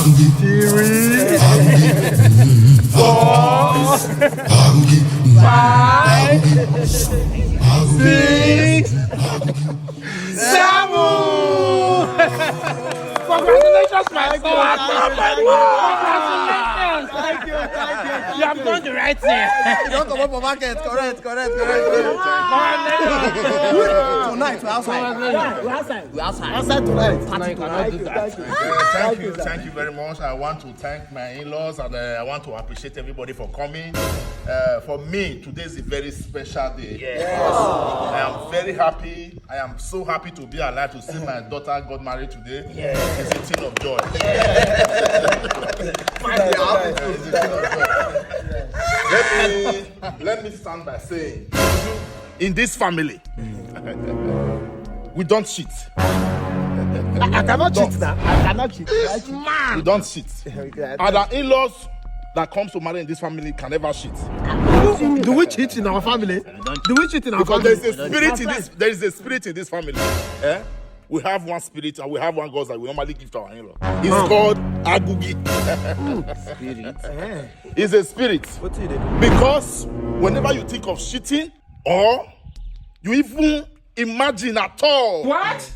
3, 4, 5, 6, 7. Congratulations, my son! Congratulations! Thank you. You have done the right thing. You don't come up for market. Correct. Tonight, we're outside. We're outside tonight. Thank you very much. I want to thank my in-laws and I want to appreciate everybody for coming. For me, today is a very special day. Yes. I am very happy. I am so happy to be alive to see my daughter got married today. Yes. It's a thing of joy. Let me start by saying, in this family, we don't cheat. I cannot cheat now. I cannot cheat. Man, we don't cheat. And our in-laws that comes to marry in this family can never cheat. Do we cheat in our family? Do we cheat in our because family? There is a spirit in this family. Eh? We have one spirit and we have one God that we normally give to our in-law. It's called Agugi. Spirit. It's a spirit. What's it? Because whenever you think of cheating or you even imagine at all, What?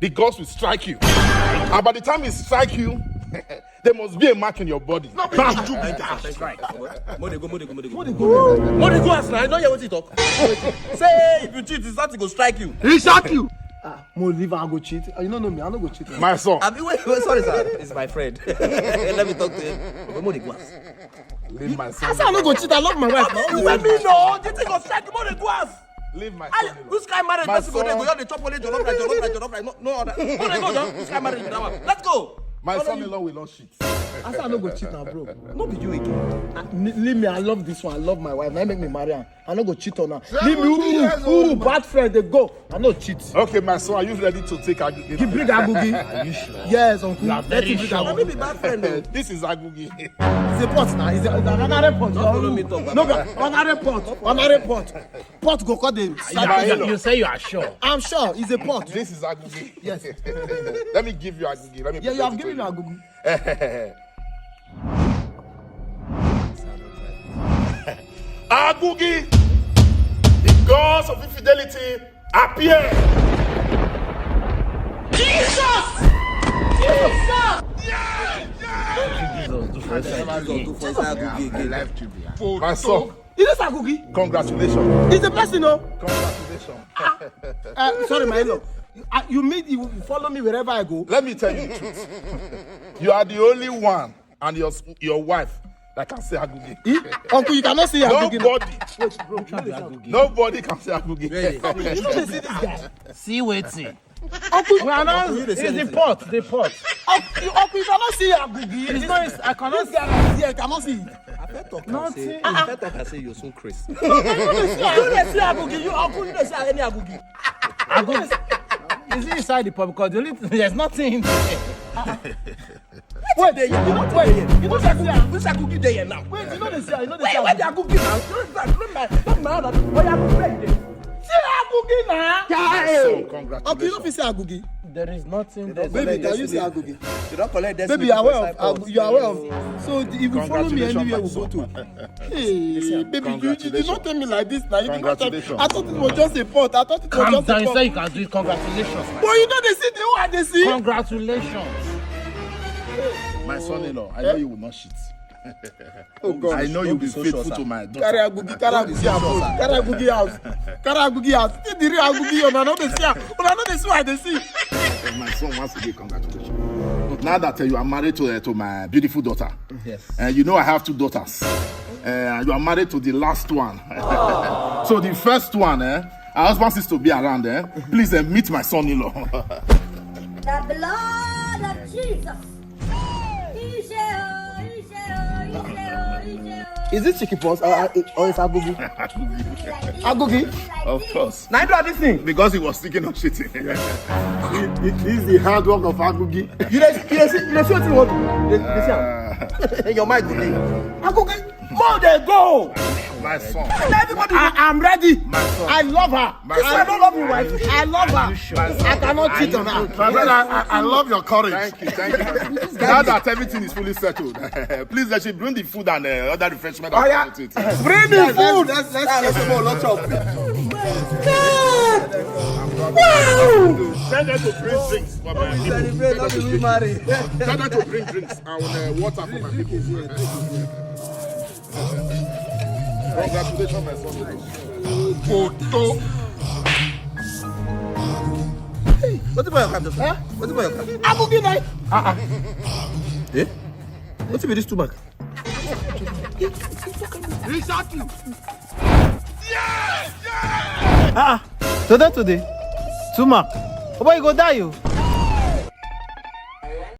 the gods will strike you. And by the time it strike you, there must be a mark in your body. More they go as now. I know you want to talk. Say if you cheat, it's not to go strike you. He shot you. Mo leave I go cheat. You don't know me. I don't go cheat. My son. Wait, sorry, sir. It's my friend. Let me talk to him. More they go as. Leave my son. I said I don't go cheat. I love my wife. You let me know. You think go strike more they go as. Leave my son. Which kind marriage person go there? Go here, they chop only jollof rice. No other. No, they go down. Which kind marriage that one? Let's go. My son-in-law will not cheat. I said I don't go cheat now, bro. No be you again. Leave me. I love this one. I love my wife. Now make me marry her. I don't go cheat on her. Leave me. Who bad friend? They go. I no cheat. Okay, my son, are you ready to take Agugi? You bring Agugi. Are you sure? Yes, uncle. You are very sure. Let me be bad friend though. This is Agugi. It's a pot now. It's another pot. Don't follow me talk. No, another pot. Another pot. Pot go cut the. You say you are sure. I'm sure. It's a pot. This is Agugi. Yes. Let me give you Agugi. Let me. Yeah, you have given me Agugi. Agugi, the gods of infidelity appear. Jesus! My son, Is this Agugi? congratulations. It's the person, no? Congratulations. Sorry, my love. You follow me wherever I go. Let me tell you the truth. You are the only one and your wife that can say Agugi. Uncle, you cannot say Agugi. Nobody can say Agugi. You know they see this guy. See waiting. Uncle, It's the pot. The pot. Uncle, you cannot see Agugi. It's not. I cannot This guy is here. I cannot see it. Nothing. I say you're so crazy. You don't see Agugi. You uncle, you don't see any Agugi. Is it inside the pot? Because there's nothing in there. Wait, you don't see Agugi. Which Agugi they here now? Wait, you know they see. You know they Wait, see. where the Agugi now? Don't mind that. Where Agugi? See Agugi now. So, congratulations. Uncle, you don't see Agugi. There is nothing there. Baby, can you see Agugi? You don't collect that. Baby, you are aware of. You are aware of. So if you follow me anywhere, we go to. Hey, baby, you did not tell me like this now. You did not tell me. I thought it was just a pot. I thought it was Calm just down. a You pot. say you can do it. Congratulations. But you know they see the one they see. Congratulations. My son-in-law, I know you will not cheat. Oh God. I know you'll be faithful to my daughter. Carry Agugi out. Carry Agugi out. Carry Agugi out. See the real Agugi. Una no dey see. Una no dey see what they see. My son wants to give congratulations. Now that you are married to my beautiful daughter, Yes. you know I have 2 daughters. You are married to the last one. So the first one, her husband is to be around. Please meet my son-in-law. The blood of Jesus. Is it chicken pox or is Agugi? Agugi? Of course. Now do this thing. Because he was thinking of cheating. This is the hard work of Agugi. You see what you want? Your mind go there. Agugi, more they go. My son. I'm ready. My son. I love her. My son. I don't love you, wife. I love her. I cannot cheat on her. My brother, I love your courage. Thank you. Now that everything is fully settled, please let you bring the food and other refreshment. Oh yeah, bring the food. Let's go. Let's go. Tell them to bring drinks for my people. Celebrate, not we marry. Tell them to bring drinks and water for my people. Congratulations, my son. Photo. What about your card just now? What about your card? I'm okay now. Eh? What's with this two bag? Today. Tuma. Oh boy, you go die you.